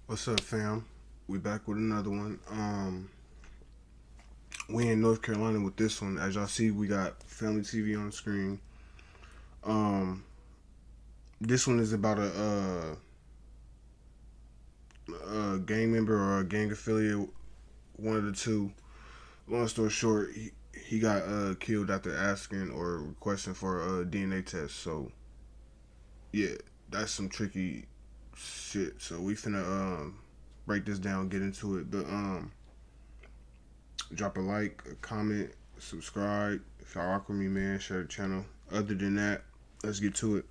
What's up, fam? We back with another one. We in North Carolina with this one. As y'all see, we got family TV on the screen. Um, this one is about a gang member or a gang affiliate, one of the two. Long story short, he got killed after asking or requesting for a DNA test. So yeah, that's some tricky shit. So we finna break this down, get into it. But drop a like, a comment, subscribe. If y'all rock with me, man, share the channel. Other than that, let's get to it.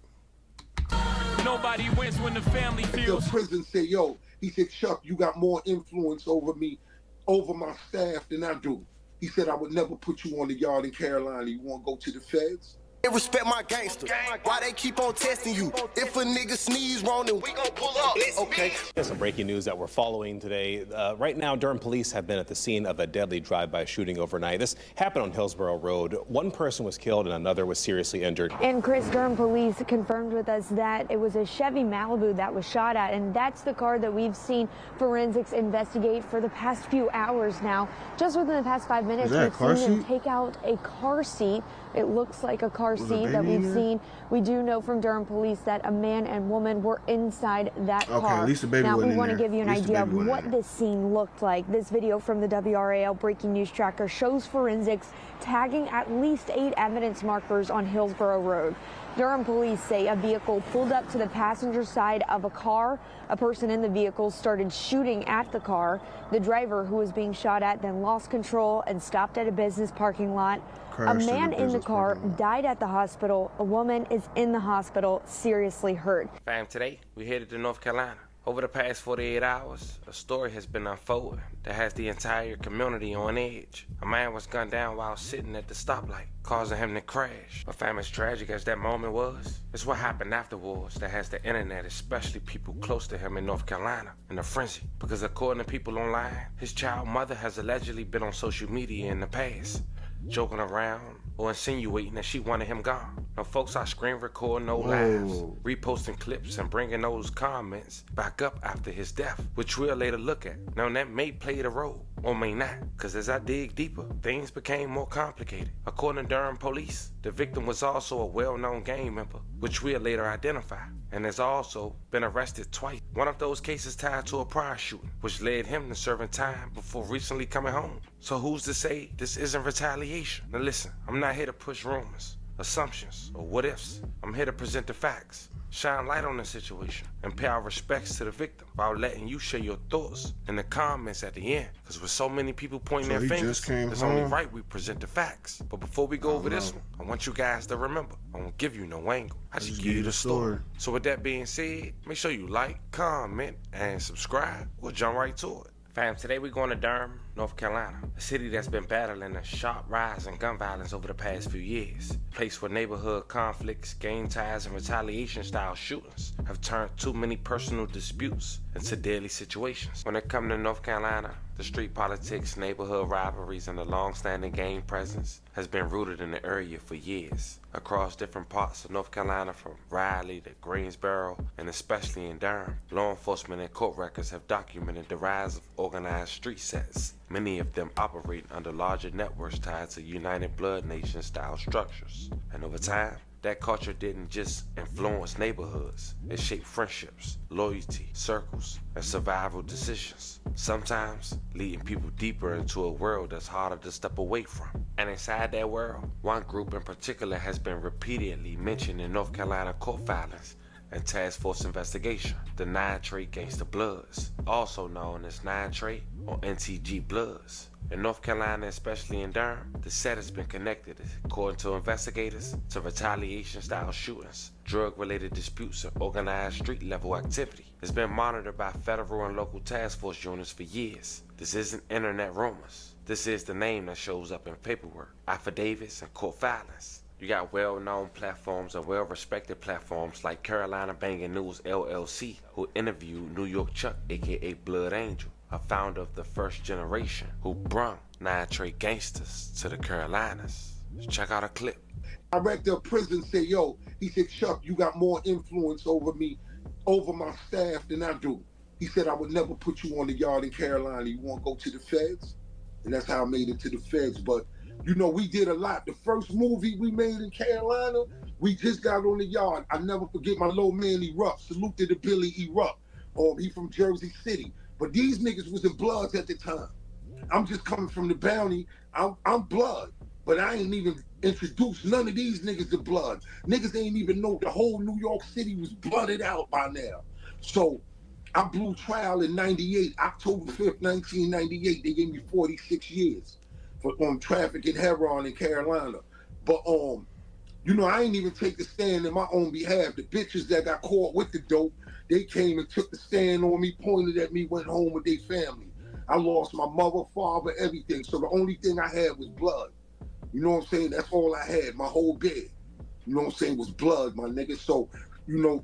Nobody wins when the family The feels. prison said, yo, he said, Chuck, you got more influence over me, over my staff than I do. He said, I would never put you on the yard in Carolina. You want to go to the feds? They respect my gangsters. Why they keep on testing you? If a nigga sneeze wrong, then we gon' pull up. Okay. There's some breaking news that we're following today. Right now, Durham police have been at the scene of a deadly drive-by shooting overnight. This happened on Hillsborough Road. One person was killed and another was seriously injured. And Chris, Durham police confirmed with us that it was a Chevy Malibu that was shot at, and that's the car that we've seen forensics investigate for the past few hours now. Just within the past 5 minutes, we've seen them take out a car seat. It looks like a car seat that we've seen. We do know from Durham police that a man and woman were inside that car. At least the baby now, wasn't we want to in there. give you an idea of what this scene looked like. This video from the WRAL Breaking News Tracker shows forensics tagging at least 8 evidence markers on Hillsborough Road. Durham police say a vehicle pulled up to the passenger side of a car. A person in the vehicle started shooting at the car. The driver, who was being shot at, then lost control and stopped at a business parking lot. A man in the car died at the hospital. A woman is in the hospital, seriously hurt. Fam, today we headed to North Carolina. Over the past 48 hours, a story has been unfolding that has the entire community on edge. A man was gunned down while sitting at the stoplight, causing him to crash. But fam, as tragic as that moment was, it's what happened afterwards that has the internet, especially people close to him in North Carolina, in a frenzy. Because according to people online, his child mother has allegedly been on social media in the past, joking around or insinuating that she wanted him gone. Now folks are screen recording no lives, reposting clips and bringing those comments back up after his death, which we'll later look at. Now that may play the role or may not, because as I dig deeper, things became more complicated. According to Durham police, the victim was also a well-known gang member, which we'll later identify, and has also been arrested twice. One of those cases tied to a prior shooting, which led him to serving time before recently coming home. So who's to say this isn't retaliation? Now listen, I'm not here to push rumors, assumptions, or what ifs. I'm here to present the facts, shine light on the situation, and pay our respects to the victim while letting you share your thoughts in the comments at the end. Because with so many people pointing their fingers, it's only right we present the facts. But before we go over this one, I want you guys to remember, I won't give you no angle. I just give you the story. So with that being said, make sure you like, comment, and subscribe. We'll jump right to it. Fam, today we're going to Durham, North Carolina, a city that's been battling a sharp rise in gun violence over the past few years. A place where neighborhood conflicts, gang ties, and retaliation-style shootings have turned too many personal disputes into deadly situations. When it comes to North Carolina, the street politics, neighborhood rivalries, and the long-standing gang presence has been rooted in the area for years. Across different parts of North Carolina, from Raleigh to Greensboro, and especially in Durham, law enforcement and court records have documented the rise of organized street sets, many of them operating under larger networks tied to United Blood Nation-style structures. And over time, that culture didn't just influence neighborhoods, it shaped friendships, loyalty, circles, and survival decisions, sometimes leading people deeper into a world that's harder to step away from. And inside that world, one group in particular has been repeatedly mentioned in North Carolina court filings and task force investigation, the 9 Trey Gangsta Bloods, also known as 9 Trey or NTG Bloods. In North Carolina, especially in Durham, the set has been connected, according to investigators, to retaliation-style shootings, drug-related disputes, and organized street-level activity. It's been monitored by federal and local task force units for years. This isn't internet rumors. This is the name that shows up in paperwork, affidavits, and court filings. You got well-known platforms and well-respected platforms like Carolina Banging News LLC, who interviewed New York Chuck, aka Blood Angel, a founder of the first generation, who brung 9 Trey gangsters to the Carolinas. Check out a clip. Director of prison said, yo, he said, Chuck, you got more influence over me, over my staff than I do. He said, I would never put you on the yard in Carolina. You want to go to the feds? And that's how I made it to the feds. But, you know, we did a lot. The first movie we made in Carolina, we just got on the yard. I never forget my little man Erupt. Salute to the Billy Erupt. He from Jersey City. But these niggas was in Bloods at the time. I'm just coming from the bounty. I'm Blood. But I ain't even introduced none of these niggas to Blood. Niggas ain't even know the whole New York City was blooded out by now. So I blew trial in 98, October 5th, 1998. They gave me 46 years for trafficking heroin in Carolina. But you know, I ain't even take the stand in my own behalf. The bitches that got caught with the dope, they came and took the stand on me, pointed at me, went home with their family. I lost my mother, father, everything. So the only thing I had was blood. You know what I'm saying? That's all I had. My whole bed, you know what I'm saying, was blood, my nigga. So, you know,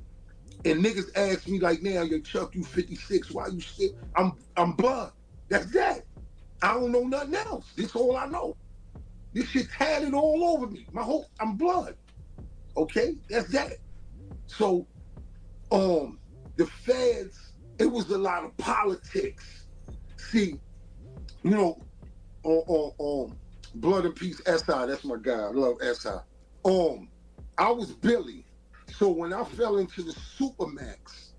and niggas ask me like now, yo, Chuck, you 56, why you still? I'm blood. That's that. I don't know nothing else. This all I know. This shit tatted all over me. I'm blood. Okay? That's that. So, the feds, it was a lot of politics. See, you know, Blood and Peace SI, that's my guy. I love SI. I was Billy. So when I fell into the Supermax,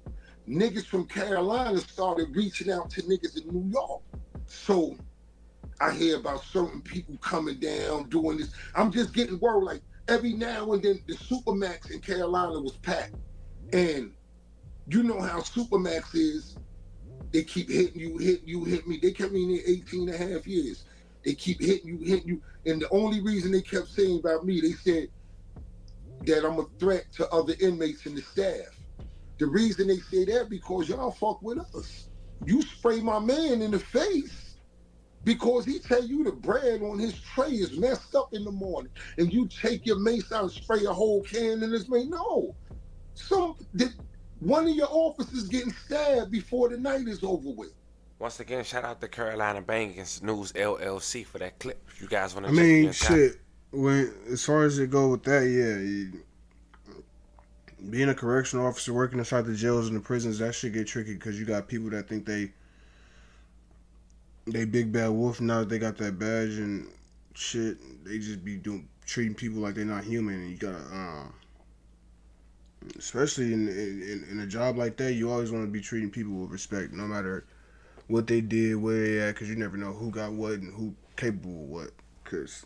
niggas from Carolina started reaching out to niggas in New York. So I hear about certain people coming down, doing this. I'm just getting word like every now and then the Supermax in Carolina was packed. And you know how Supermax is. They keep hitting you, hit me. They kept me in there 18 and a half years. They keep hitting you. And the only reason they kept saying about me, they said that I'm a threat to other inmates and the staff. The reason they say that, because y'all fuck with us. You spray my man in the face because he tell you the bread on his tray is messed up in the morning, and you take your mace out and spray a whole can in his mace. No. One of your officers getting stabbed before the night is over with. Once again, shout out to Carolina Bangers News LLC for that clip. If you guys want I to check mean, the shit. When as far as it go with that, yeah, being a correctional officer working inside the jails and the prisons, that shit get tricky because you got people that think they big bad wolf now that they got that badge and shit. They just be treating people like they're not human. And you gotta, especially in a job like that, you always want to be treating people with respect, no matter what they did, where they at, because you never know who got what and who capable of what. Because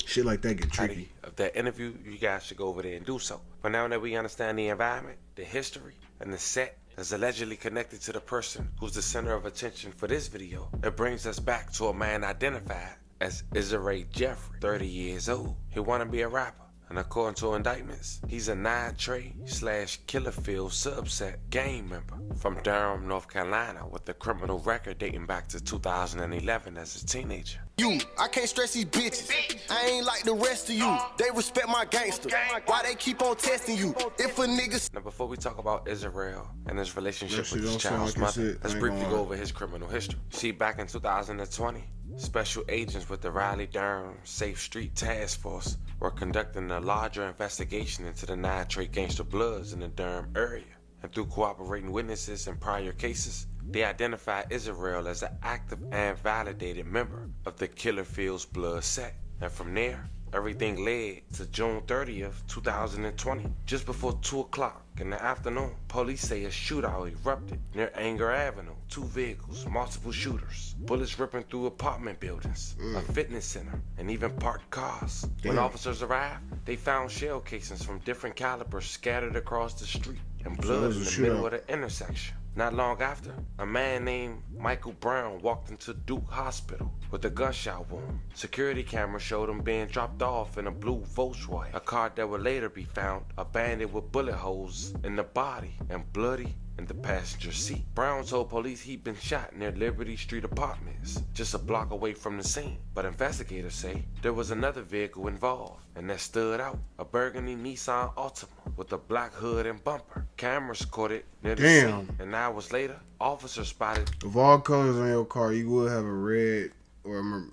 shit like that get tricky. Of that interview, you guys should go over there and do so. But now that we understand the environment, the history, and the set that's allegedly connected to the person who's the center of attention for this video, it brings us back to a man identified as Israel Jeffrey, 30 years old. He wanna be a rapper. And according to indictments, he's a 9-Trey/Killerfield subset gang member from Durham, North Carolina, with a criminal record dating back to 2011 as a teenager. I can't stress these bitches. I ain't like the rest of you. They respect my gangster. Why they keep on testing you? If a nigga. Now, before we talk about Israel and his relationship That with his shit don't sound child's like it's mother, it. let's I ain't briefly gonna go lie. over his criminal history. See, back in 2020, special agents with the Raleigh-Durham Safe Street Task Force were conducting a larger investigation into the 9-Trey gangster bloods in the Durham area. And through cooperating witnesses in prior cases, they identified Israel as an active and validated member of the Killerfield's blood set. And from there, everything led to June 30th, 2020. Just before 2 o'clock in the afternoon, police say a shootout erupted near Anger Avenue. 2 vehicles, multiple shooters, bullets ripping through apartment buildings, a fitness center, and even parked cars. When officers arrived, they found shell casings from different calibers scattered across the street and blood in the middle of the intersection. Not long after, a man named Michael Brown walked into Duke Hospital with a gunshot wound. Security cameras showed him being dropped off in a blue Volkswagen, a car that would later be found abandoned with bullet holes in the body and bloody in the passenger seat. Brown told police he'd been shot near Liberty Street Apartments, just a block away from the scene. But investigators say there was another vehicle involved, and that stood out, a burgundy Nissan Altima with a black hood and bumper. Cameras caught it near the scene, and hours later, officers spotted. Of all colors on your car, you would have a red or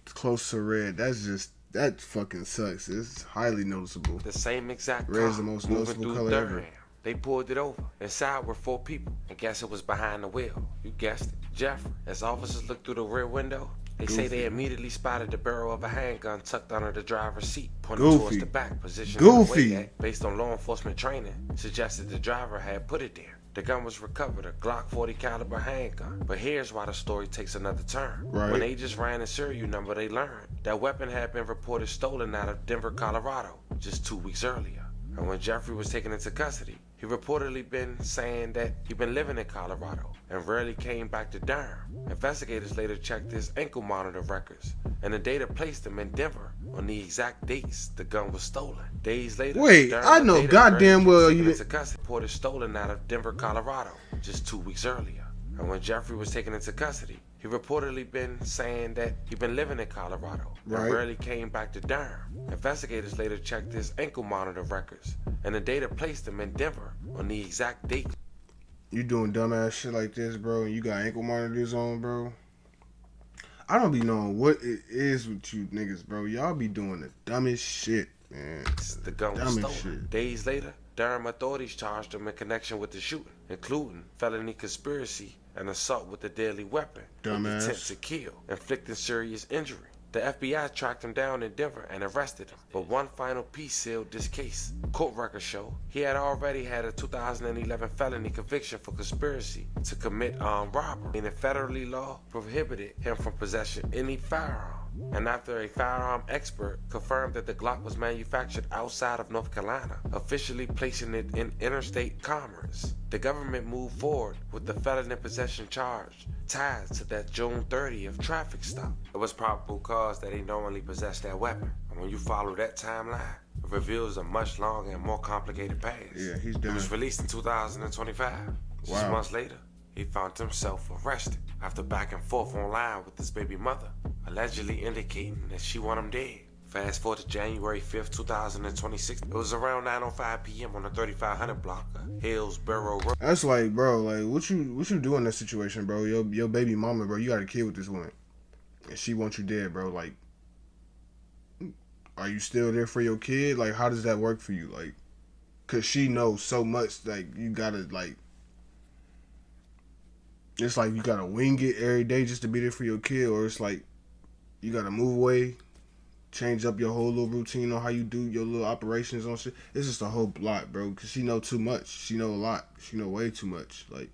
close to red. That fucking sucks. It's highly noticeable. The same exact Red's car the most moving noticeable through color Durham. ever. They pulled it over. Inside were 4 people, and guess who was behind the wheel? You guessed it, Jeffrey. As officers looked through the rear window, they say they immediately spotted the barrel of a handgun tucked under the driver's seat, pointing towards the back, position in a way that, based on law enforcement training, suggested the driver had put it there. The gun was recovered, a Glock 40 caliber handgun. But here's why the story takes another turn. Right. When agents ran the serial number, they learned that weapon had been reported stolen out of Denver, Colorado, just 2 weeks earlier. And when Jeffrey was taken into custody, he reportedly been saying that he'd been living in Colorado and rarely came back to Durham. Investigators later checked his ankle monitor records, and the data placed him in Denver on the exact dates the gun was stolen. Days later, wait, I know goddamn well you into custody, reported stolen out of Denver, Colorado, just 2 weeks earlier. And when Jeffrey was taken into custody, he reportedly been saying that he'd been living in Colorado and rarely came back to Durham. Investigators later checked his ankle monitor records, and the data placed him in Denver on the exact date. You doing dumbass shit like this, bro, and you got ankle monitors on, bro. I don't be knowing what it is with you niggas, bro. Y'all be doing the dumbest shit, man. The gun was stolen. Days later, Durham authorities charged him in connection with the shooting, including felony conspiracy and assault with a deadly weapon, with intent to kill, inflicting serious injury. The FBI tracked him down in Denver and arrested him, but one final piece sealed this case. Court records show he had already had a 2011 felony conviction for conspiracy to commit armed robbery, and federally law prohibited him from possessing any firearm. And after a firearm expert confirmed that the Glock was manufactured outside of North Carolina, officially placing it in interstate commerce, the government moved forward with the felon in possession charge tied to that June 30th traffic stop. It was probable cause that he knowingly possessed that weapon. And when you follow that timeline, it reveals a much longer and more complicated past. Yeah, he's done. He was released in 2025. Wow. 6 months later, he found himself arrested after back and forth online with his baby mother, allegedly indicating that she want him dead. Fast forward to January 5th, 2026. It was around 9:05 p.m. on the 3500 block of Hillsborough Road. That's like, bro, like what you do in that situation, bro? Your baby mama, bro, you got a kid with this woman, and she wants you dead, bro. Like, are you still there for your kid? Like, how does that work for you? Like, cause she knows so much. Like, you gotta like. It's like you gotta wing it every day just to be there for your kid, or it's like you gotta move away, change up your whole little routine on how you do your little operations on shit. It's just a whole lot, bro. Cause she know too much. She know a lot. She know way too much. Like,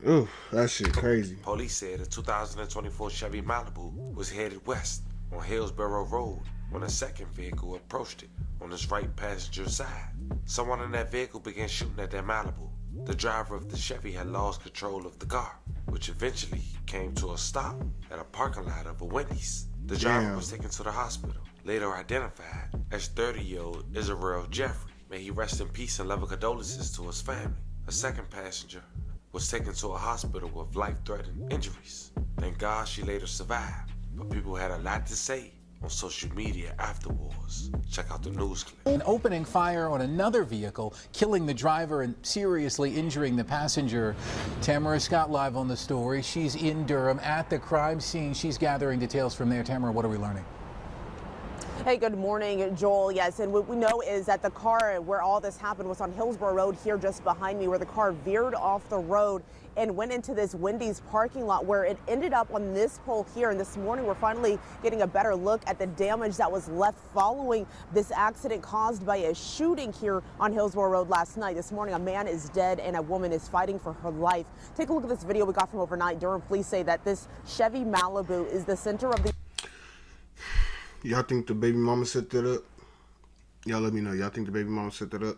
ooh, that shit crazy. Police said a 2024 Chevy Malibu was headed west on Hillsborough Road when a second vehicle approached it on its right passenger side. Someone in that vehicle began shooting at their Malibu. The driver of the Chevy had lost control of the car, which eventually came to a stop at a parking lot of a Wendy's. The driver was taken to the hospital, later identified as 30-year-old Israel Jeffrey. May he rest in peace and love condolences to his family. A second passenger was taken to a hospital with life-threatening injuries. Thank God she later survived, but people had a lot to say on social media afterwards. Check out the news clip. An opening fire on another vehicle, killing the driver and seriously injuring the passenger. Tamara Scott live on the story. She's in Durham at the crime scene. She's gathering details from there. Tamara, what are we learning? Hey, good morning, Joel. Yes, and what we know is that the car where all this happened was on Hillsborough Road here just behind me, where the car veered off the road and went into this Wendy's parking lot where it ended up on this pole here. And this morning, we're finally getting a better look at the damage that was left following this accident caused by a shooting here on Hillsborough Road last night. This morning, a man is dead and a woman is fighting for her life. Take a look at this video we got from overnight. Durham police say that this Chevy Malibu is the center of the... Y'all think the baby mama set that up? Y'all let me know. Y'all think the baby mama set that up?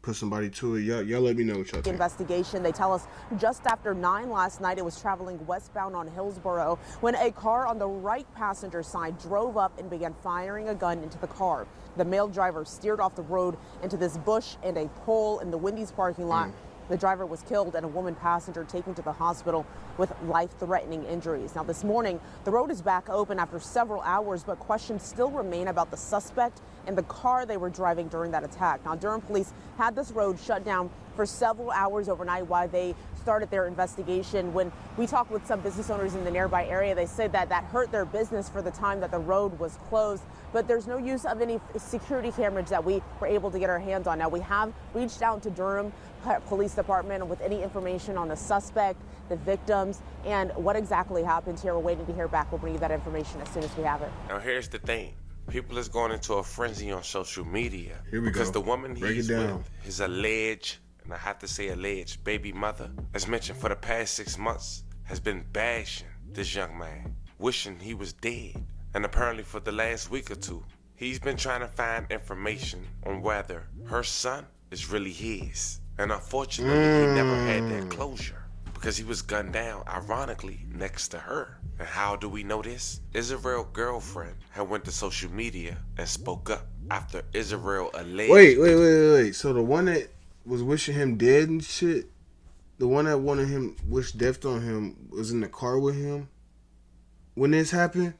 Put somebody to it. Y'all let me know what y'all think. Investigation. They tell us just after 9 last night, it was traveling westbound on Hillsborough when a car on the right passenger side drove up and began firing a gun into the car. The male driver steered off the road into this bush and a pole in the Wendy's parking lot. The driver was killed and a woman passenger taken to the hospital with life-threatening injuries. Now this morning, the road is back open after several hours, but questions still remain about the suspect and the car they were driving during that attack. Now, Durham police had this road shut down for several hours overnight while they started their investigation. When we talked with some business owners in the nearby area, they said that hurt their business for the time that the road was closed, but there's no use of any security cameras that we were able to get our hands on. Now, we have reached out to Durham Police Department with any information on the suspect, the victims, and what exactly happened here. We're waiting to hear back. We'll bring you that information as soon as we have it. Now, here's the thing. People is going into a frenzy on social media Here we because go. the woman Break he's it down. with, his alleged, and I have to say alleged, baby mother, as mentioned for the past 6 months, has been bashing this young man, wishing he was dead. And apparently for the last week or two, he's been trying to find information on whether her son is really his. And unfortunately, he never had that closure because he was gunned down, ironically, next to her. And how do we know this? Israel's girlfriend had went to social media and spoke up after Israel alleged. Wait. So the one that was wishing him dead and shit, the one that wanted him wish death on him was in the car with him when this happened?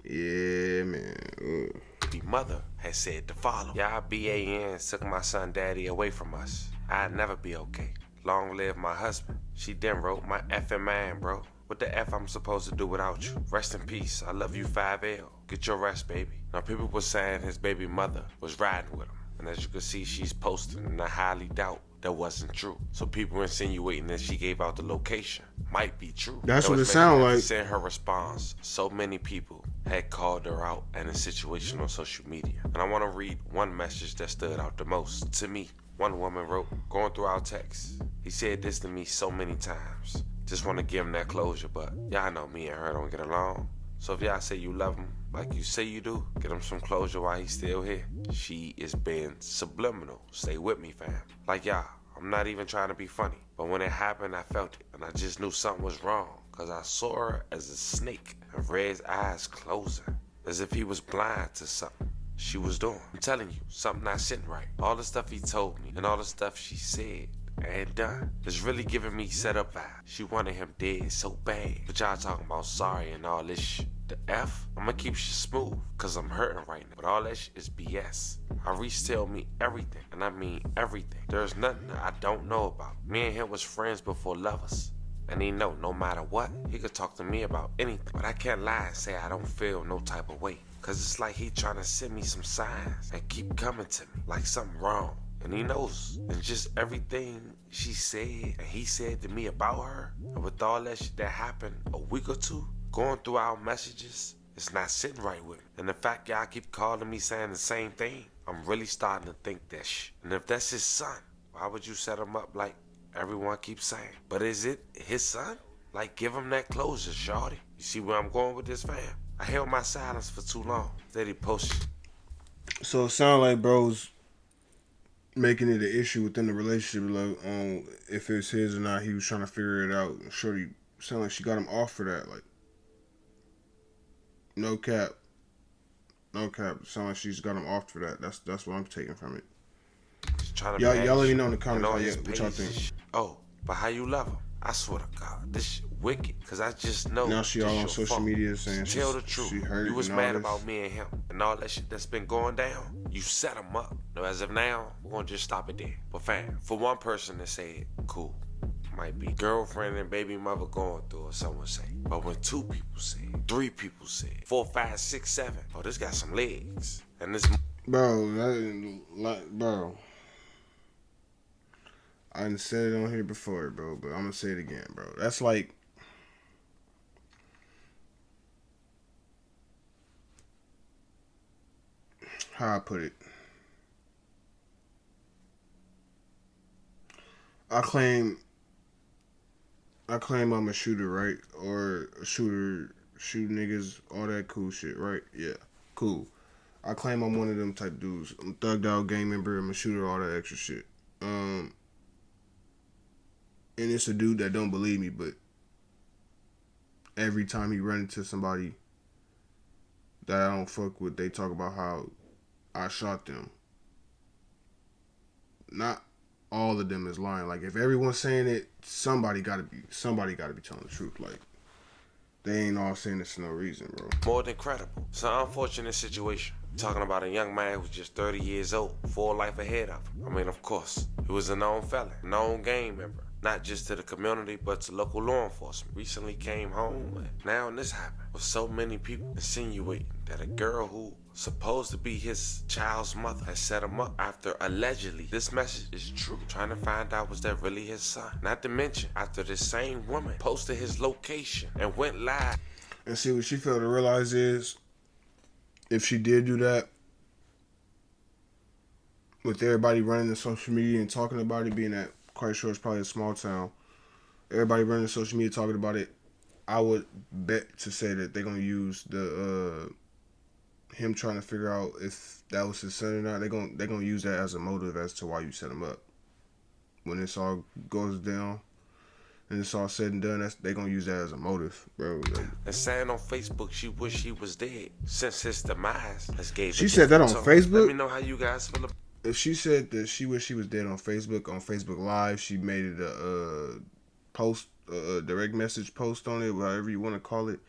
Yeah, man. The mother had said to follow. Y'all BANs took my son daddy away from us. I'd never be okay. Long live my husband. She then wrote my effing man, bro. What the F I'm supposed to do without you? Rest in peace. I love you 5L. Get your rest, baby. Now people were saying his baby mother was riding with him. And as you can see, she's posting, and I highly doubt that wasn't true. So people were insinuating that she gave out the location. Might be true. That's That what was it sound mentioned like. after seeing her response, so many people had called her out in a situation on social media. And I want to read one message that stood out the most to me. One woman wrote, going through our text, he said this to me so many times. Just want to give him that closure, but y'all know me and her don't get along. So if y'all say you love him like you say you do, get him some closure while he's still here. She is being subliminal. Stay with me, fam. Like y'all, I'm not even trying to be funny, but when it happened, I felt it, and I just knew something was wrong, cause I saw her as a snake, and Red's eyes closing, as if he was blind to something she was doing. I'm telling you, something not sitting right. All the stuff he told me, and all the stuff she said and done, is really giving me set up vibes. She wanted him dead so bad, but y'all talking about sorry and all this shit. The F, I'ma keep shit smooth, cause I'm hurting right now. But all that shit is BS. Reese tell me everything, and I mean everything. There's nothing that I don't know about. Me and him was friends before lovers. And he know no matter what, he could talk to me about anything. But I can't lie and say I don't feel no type of way. Cause it's like he trying to send me some signs and keep coming to me like something wrong. And he knows. And just everything she said and he said to me about her, and with all that shit that happened a week or two, going through our messages, it's not sitting right with me. And the fact y'all keep calling me saying the same thing, I'm really starting to think that shit. And if that's his son, why would you set him up like everyone keeps saying? But is it his son? Like, give him that closure, shawty. You see where I'm going with this, fam? I held my silence for too long. Then he posted. So it sound like bro's making it an issue within the relationship, like on if it's his or not. He was trying to figure it out. Shorty sound like she got him off for that. Like, no cap. Sound like she's got him off for that. That's what I'm taking from it. Y'all let me know in the comments what y'all think. Oh, but how you love him? I swear to God, this shit wicked. Cause I just know. Now she all on social media saying tell the truth. She hurt. You was and mad all about this. me and him and all that shit that's been going down. You set him up. Now as of now, we're gonna just stop it there. But fam, for one person to say it, cool. Might be girlfriend and baby mother going through it, someone say. But when 2 people say it, 3 people say it, 4, 5, 6, 7, oh, this got some legs. And this Bro. I done said it on here before, bro, but I'm gonna say it again, bro. That's like, how I put it. I claim I'm a shooter, right? Or a shooter, shoot niggas, all that cool shit, right? Yeah, cool. I claim I'm one of them type dudes. I'm a thugged out gang member, I'm a shooter, all that extra shit. And it's a dude that don't believe me, but every time he run into somebody that I don't fuck with, they talk about how I shot them. Not all of them is lying. Like, if everyone's saying it, somebody gotta be telling the truth. Like, They ain't all saying this for no reason, bro. More than credible. It's an unfortunate situation. Talking about a young man who's just 30 years old, full life ahead of him. I mean, of course, he was a known felon, known gang member. Not just to the community, but to local law enforcement. Recently came home, and now this happened. With so many people insinuating that a girl who supposed to be his child's mother has set him up after allegedly this message is true. Trying to find out was that really his son. Not to mention, after this same woman posted his location and went live. And see, what she failed to realize is, if she did do that, with everybody running the social media and talking about it, being that quite sure it's probably a small town, everybody running the social media talking about it, I would bet to say that they're gonna use the him trying to figure out if that was his son or not. They're gonna use that as a motive as to why you set him up. When this all goes down and it's all said and done, they're gonna use that as a motive, bro. Like, And saying on Facebook she wished he was dead since his demise has gave. She said that on Facebook? Let me know how you guys feel about. If she said that she wished she was dead on Facebook Live, she made it a post, a direct message post on it, whatever you want to call it.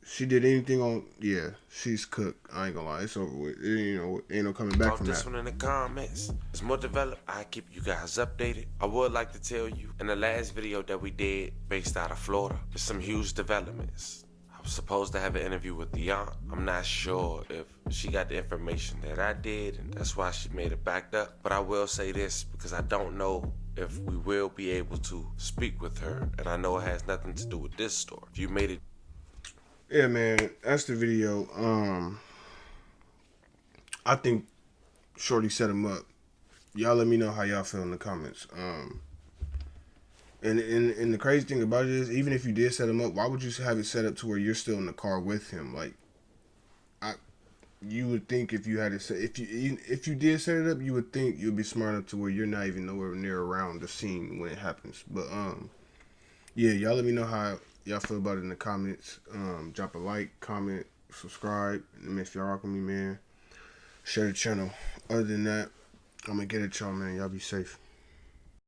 She did anything on, yeah, she's cooked. I ain't gonna lie, it's over with. Ain't no coming back from this that. one in the comments. It's more developed. I keep you guys updated. I would like to tell you, in the last video that we did, based out of Florida, there's some huge developments. I was supposed to have an interview with the aunt. I'm not sure if she got the information that I did, and that's why she made it backed up. But I will say this, because I don't know if we will be able to speak with her, and I know it has nothing to do with this story. If you made it. Yeah, man, that's the video. I think Shorty set him up. Y'all let me know how y'all feel in the comments. And the crazy thing about it is, even if you did set him up, why would you have it set up to where you're still in the car with him? Like, you would think if you had it set, if you did set it up, you would think you'd be smart enough to where you're not even nowhere near around the scene when it happens. But yeah, y'all let me know how y'all feel about it in the comments. Drop a like, comment, subscribe, and if y'all rock with me, man, share the channel. Other than that, I'm gonna get it, y'all, man. Y'all be safe.